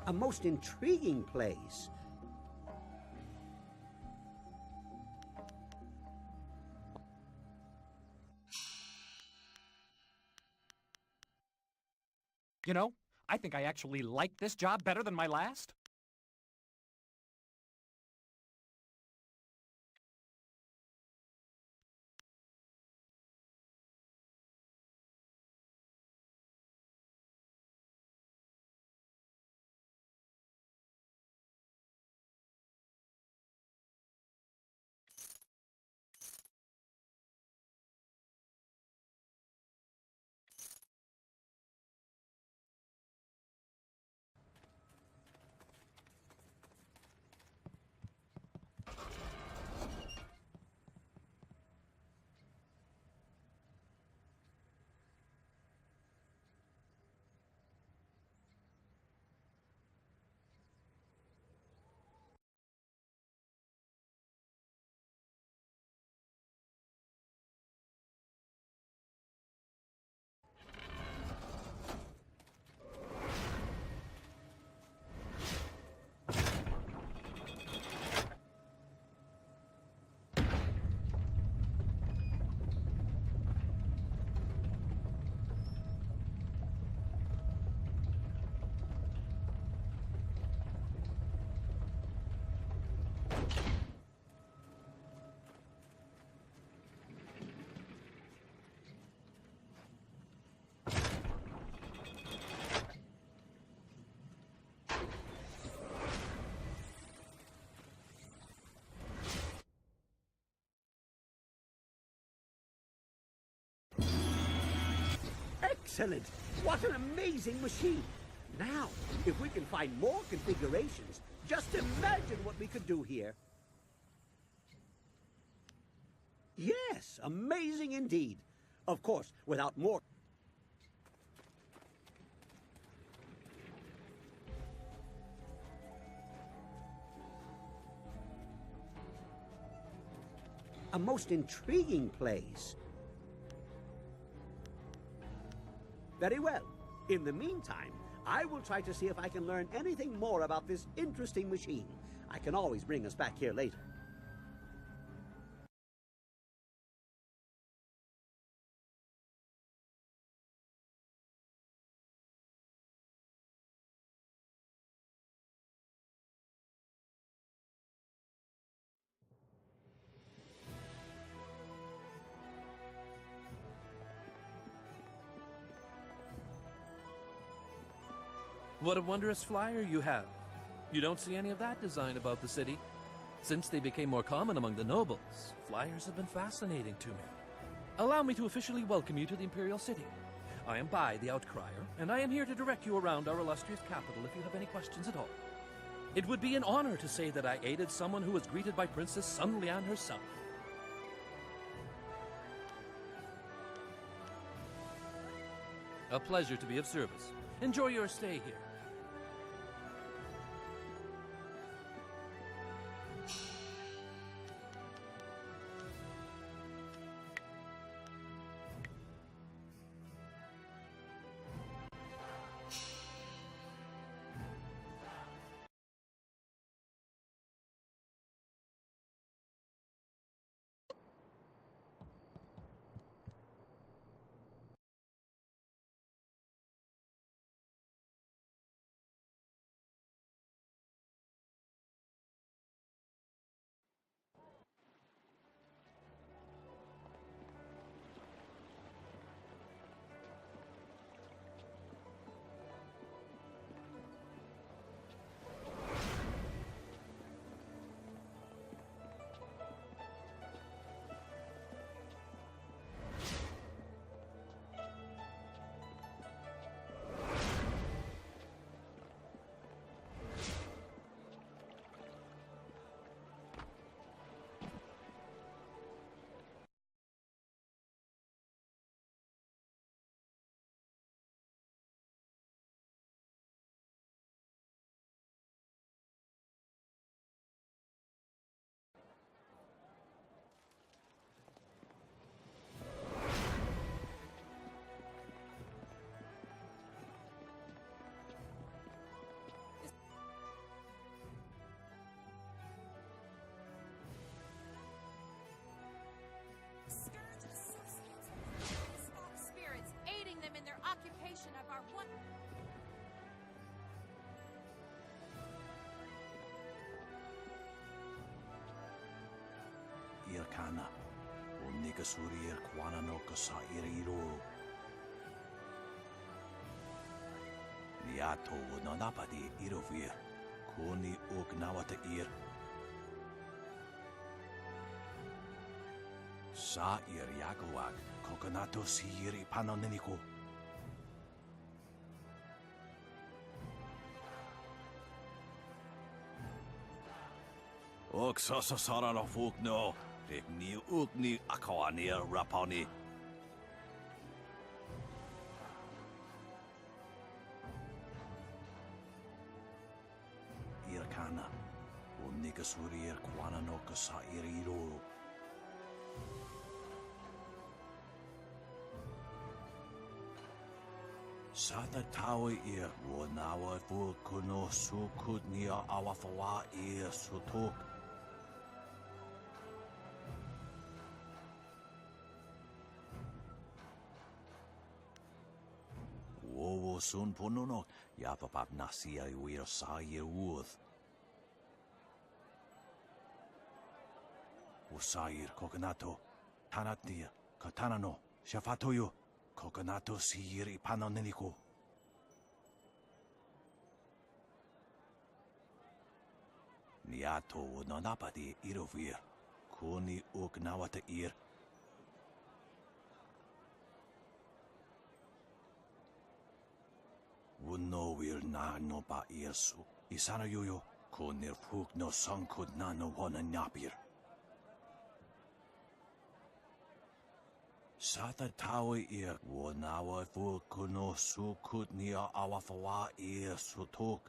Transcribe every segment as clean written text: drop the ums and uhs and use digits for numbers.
A most intriguing place. You know, I think I actually like this job better than my last. Excellent! What an amazing machine! Now, if we can find more configurations, just imagine what we could do here. Yes, amazing indeed. Of course, without more... A most intriguing place. Very well. In the meantime, I will try to see if I can learn anything more about this interesting machine. I can always bring us back here later. What a wondrous flyer you have. You don't see any of that design about the city. Since they became more common among the nobles, flyers have been fascinating to me. Allow me to officially welcome you to the Imperial City. I am Bai, the Outcrier, and I am here to direct you around our illustrious capital if you have any questions at all. It would be an honor to say that I aided someone who was greeted by Princess Sun Lian herself. A pleasure to be of service. Enjoy your stay here. surir kwana no kasa iriro. Niato no napadi irovir. Kuni ugnawata ir. Sa ir yakawak. Kokonato siri panoneniko. Og så sarà la fukno. Regni ugni akawani rapani. Irkana. Uniga surir kwana no kasa iriro. Sata tawe ir wonawa fu kuno sukudnia awafawa ir sutuk. Wowo sun pununok yapapap nasia wir sa ir uth. Usair kokonato tanatnia katanano shafatoyo. Kokonato siri panoneniko. Niato no napadi irovir. Kuni ugnawata ir. Wuno wir na no ba irsu. Isana yoyo. Kunir fuk no sankud na no wana napir. Sata tawe ir wonawa fu kuno sukut nia awafawa ir sutuk.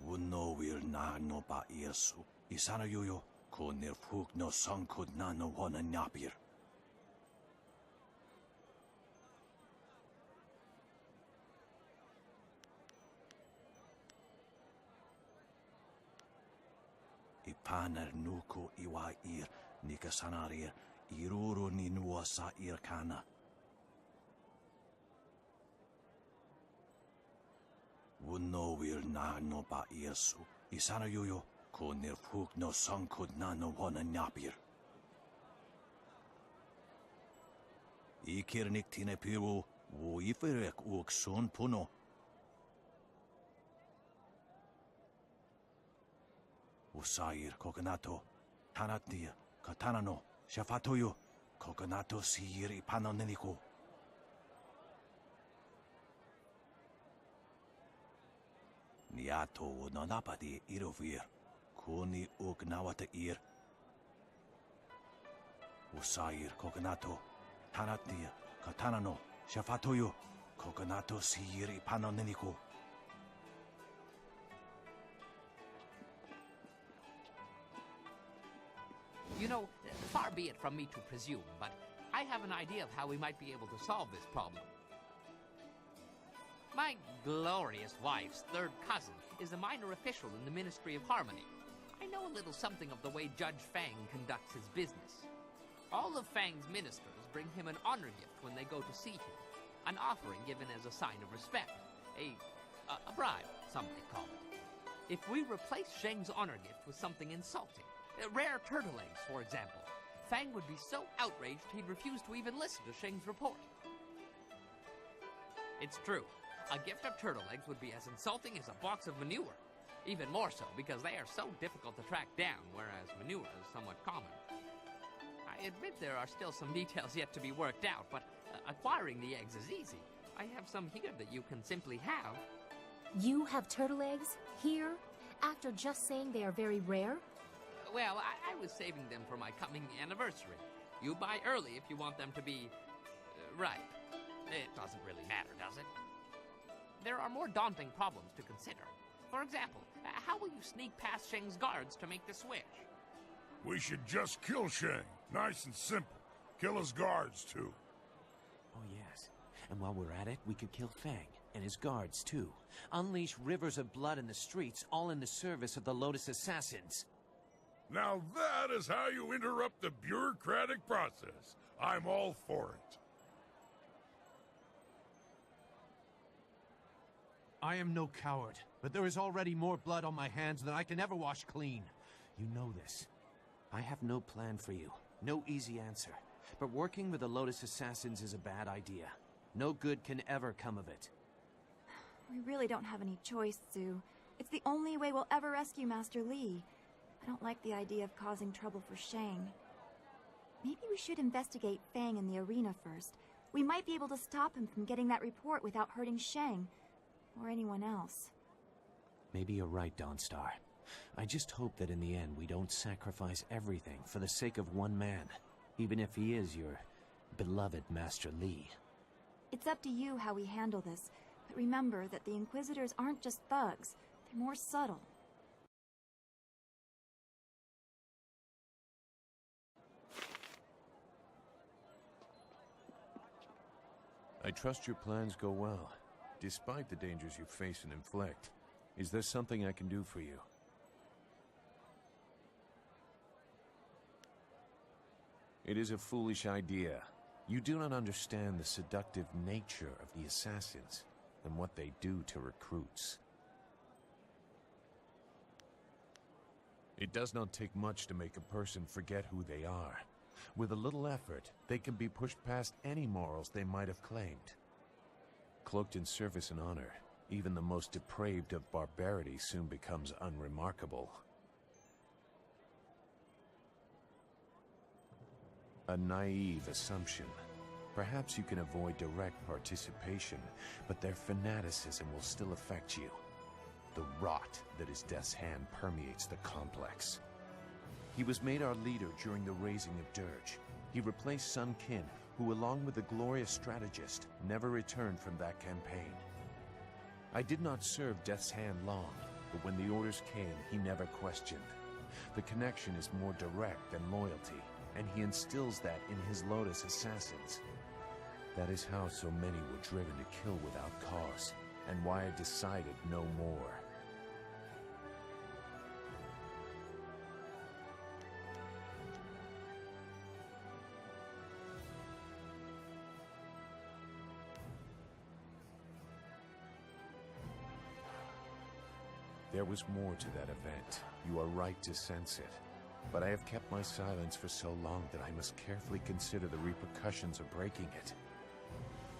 Wuno wir na no ba irsu. Isana yoyo kunir fuk no sankut na no wana napir. Ipaner nuko iwa ir nikasanarir iruro ni nuwa sa irkana. Wuno wir na no ba irsu. Isana yoyo kunir fuk no sankud na no wana napir. Ikirnik tine piru wo iferek uk sun puno. Usair kokonato tanatnia katanano shafatoyo kokonato siri panoneniko. Niato no napadi irovir. Kuni ugnawata ir. Usair kokonato tanatnia katanano shafatoyo kokonato siri panoneniko. You know, far be it from me to presume, but I have an idea of how we might be able to solve this problem. My glorious wife's third cousin is a minor official in the Ministry of Harmony. I know a little something of the way Judge Fang conducts his business. All of Fang's ministers bring him an honor gift when they go to see him, an offering given as a sign of respect, a bribe, some might call it. If we replace Sheng's honor gift with something insulting, rare turtle eggs, for example, Fang would be so outraged he'd refuse to even listen to Sheng's report. It's true. A gift of turtle eggs would be as insulting as a box of manure. Even more so because they are so difficult to track down, whereas manure is somewhat common. I admit there are still some details yet to be worked out, but acquiring the eggs is easy. I have some here that you can simply have. You have turtle eggs here? After just saying they are very rare? Well, I was saving them for my coming anniversary. You buy early if you want them to be ripe. It doesn't really matter, does it? There are more daunting problems to consider. For example, how will you sneak past Sheng's guards to make the switch? We should just kill Sheng. Nice and simple. Kill his guards, too. Oh, yes. And while we're at it, we could kill Fang and his guards, too. Unleash rivers of blood in the streets, all in the service of the Lotus Assassins. Now that is how you interrupt the bureaucratic process. I'm all for it. I am no coward, but there is already more blood on my hands than I can ever wash clean. You know this. I have no plan for you. No easy answer. But working with the Lotus Assassins is a bad idea. No good can ever come of it. We really don't have any choice, Sue. It's the only way we'll ever rescue Master Li. I don't like the idea of causing trouble for Shang. Maybe we should investigate Fang in the arena first. We might be able to stop him from getting that report without hurting Shang. Or anyone else. Maybe you're right, Dawnstar. I just hope that in the end we don't sacrifice everything for the sake of one man. Even if he is your beloved Master Li. It's up to you how we handle this. But remember that the Inquisitors aren't just thugs. They're more subtle. I trust your plans go well, despite the dangers you face and inflict. Is there something I can do for you? It is a foolish idea. You do not understand the seductive nature of the assassins and what they do to recruits. It does not take much to make a person forget who they are. With a little effort, they can be pushed past any morals they might have claimed. Cloaked in service and honor, even the most depraved of barbarity soon becomes unremarkable. A naive assumption. Perhaps you can avoid direct participation, but their fanaticism will still affect you. The rot that is Death's Hand permeates the complex. He was made our leader during the raising of Dirge. He replaced Sun Qin, who along with the glorious strategist, never returned from that campaign. I did not serve Death's Hand long, but when the orders came, he never questioned. The connection is more direct than loyalty, and he instills that in his Lotus assassins. That is how so many were driven to kill without cause, and why I decided no more. There was more to that event. You are right to sense it. But I have kept my silence for so long that I must carefully consider the repercussions of breaking it.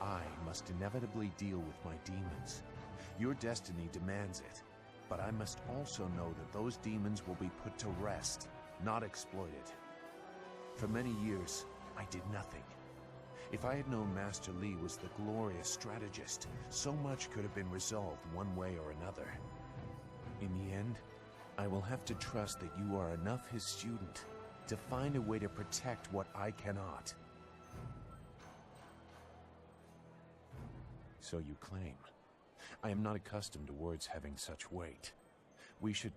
I must inevitably deal with my demons. Your destiny demands it. But I must also know that those demons will be put to rest, not exploited. For many years, I did nothing. If I had known Master Li was the glorious strategist, so much could have been resolved one way or another. In the end, I will have to trust that you are enough his student to find a way to protect what I cannot. So you claim. I am not accustomed to words having such weight. We should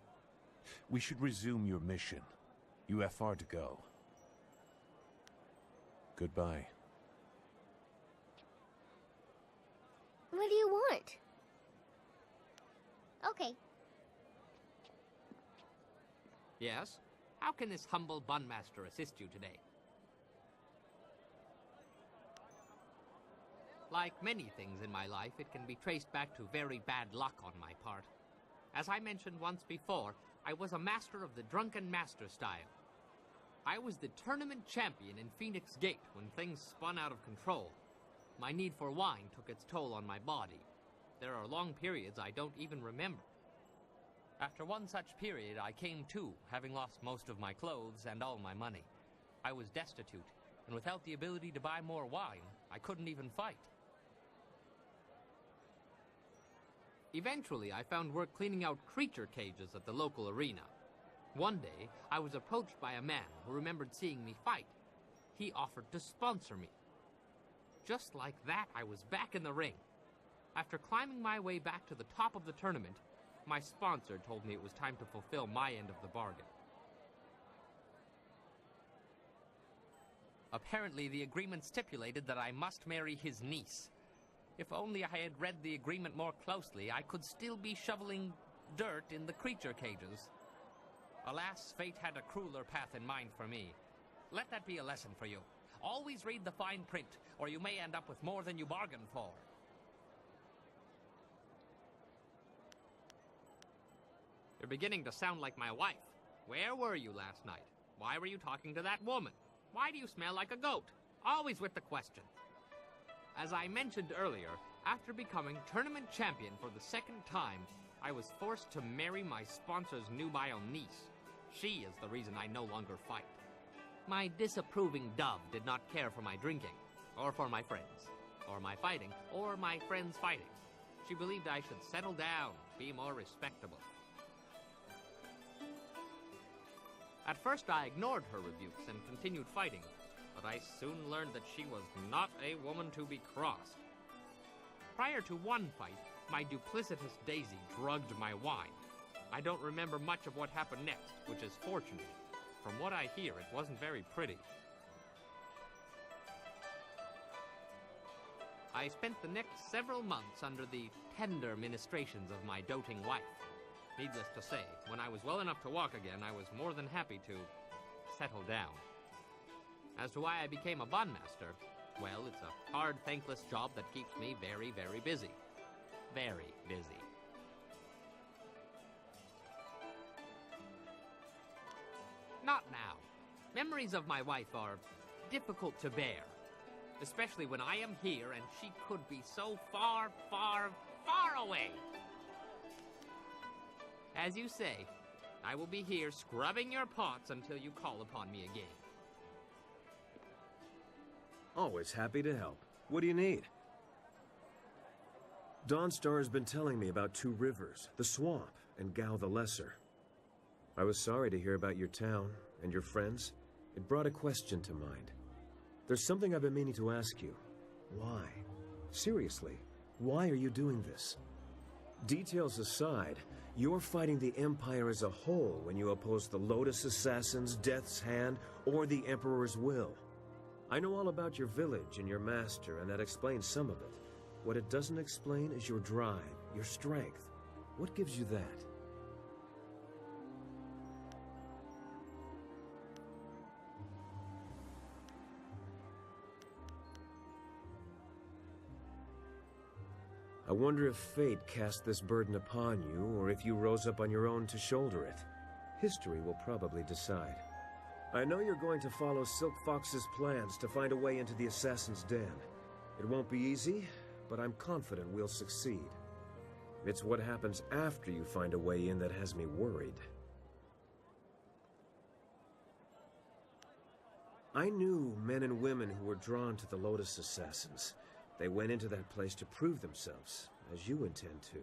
resume your mission. You have far to go. Goodbye. What do you want? Okay. Yes? How can this humble bunmaster assist you today? Like many things in my life, it can be traced back to very bad luck on my part. As I mentioned once before, I was a master of the drunken master style. I was the tournament champion in Phoenix Gate when things spun out of control. My need for wine took its toll on my body. There are long periods I don't even remember. After one such period, I came to, having lost most of my clothes and all my money. I was destitute, and without the ability to buy more wine, I couldn't even fight. Eventually, I found work cleaning out creature cages at the local arena. One day, I was approached by a man who remembered seeing me fight. He offered to sponsor me. Just like that, I was back in the ring. After climbing my way back to the top of the tournament, my sponsor told me it was time to fulfill my end of the bargain. Apparently, the agreement stipulated that I must marry his niece. If only I had read the agreement more closely, I could still be shoveling dirt in the creature cages. Alas, fate had a crueler path in mind for me. Let that be a lesson for you. Always read the fine print, or you may end up with more than you bargained for. You're beginning to sound like my wife. Where were you last night? Why were you talking to that woman? Why do you smell like a goat? Always with the question. As I mentioned earlier, after becoming tournament champion for the second time, I was forced to marry my sponsor's nubile niece. She is the reason I no longer fight. My disapproving dove did not care for my drinking, or for my friends, or my fighting, or my friends fighting. She believed I should settle down, be more respectable. At first I ignored her rebukes and continued fighting, but I soon learned that she was not a woman to be crossed. Prior to one fight, my duplicitous Daisy drugged my wine. I don't remember much of what happened next, which is fortunate. From what I hear, it wasn't very pretty. I spent the next several months under the tender ministrations of my doting wife. Needless to say, when I was well enough to walk again, I was more than happy to settle down. As to why I became a bondmaster, well, it's a hard, thankless job that keeps me very, very busy. Very busy. Not now. Memories of my wife are difficult to bear, especially when I am here and she could be so far, far, far away. As you say, I will be here scrubbing your pots until you call upon me again. Always happy to help. What do you need? Dawnstar has been telling me about Two Rivers, the Swamp, and Gao the Lesser. I was sorry to hear about your town and your friends. It brought a question to mind. There's something I've been meaning to ask you. Why? Seriously, why are you doing this? Details aside, you're fighting the Empire as a whole when you oppose the Lotus Assassins, Death's Hand, or the Emperor's will. I know all about your village and your master, and that explains some of it. What it doesn't explain is your drive, your strength. What gives you that? I wonder if fate cast this burden upon you, or if you rose up on your own to shoulder it. History will probably decide. I know you're going to follow Silk Fox's plans to find a way into the Assassin's Den. It won't be easy, but I'm confident we'll succeed. It's what happens after you find a way in that has me worried. I knew men and women who were drawn to the Lotus Assassins. They went into that place to prove themselves, as you intend to.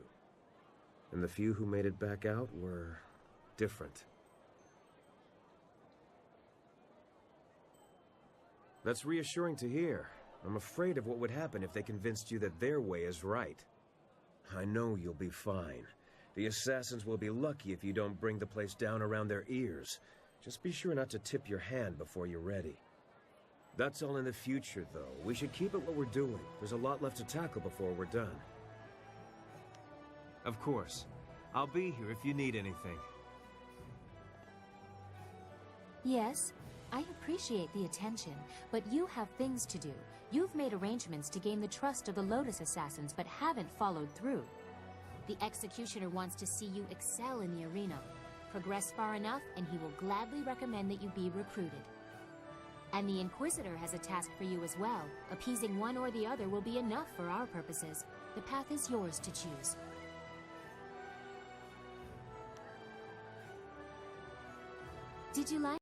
And the few who made it back out were different. That's reassuring to hear. I'm afraid of what would happen if they convinced you that their way is right. I know you'll be fine. The Assassins will be lucky if you don't bring the place down around their ears. Just be sure not to tip your hand before you're ready. That's all in the future, though. We should keep at what we're doing. There's a lot left to tackle before we're done. Of course. I'll be here if you need anything. Yes, I appreciate the attention, but you have things to do. You've made arrangements to gain the trust of the Lotus Assassins, but haven't followed through. The Executioner wants to see you excel in the arena. Progress far enough, and he will gladly recommend that you be recruited. And the Inquisitor has a task for you as well. Appeasing one or the other will be enough for our purposes. The path is yours to choose. Did you like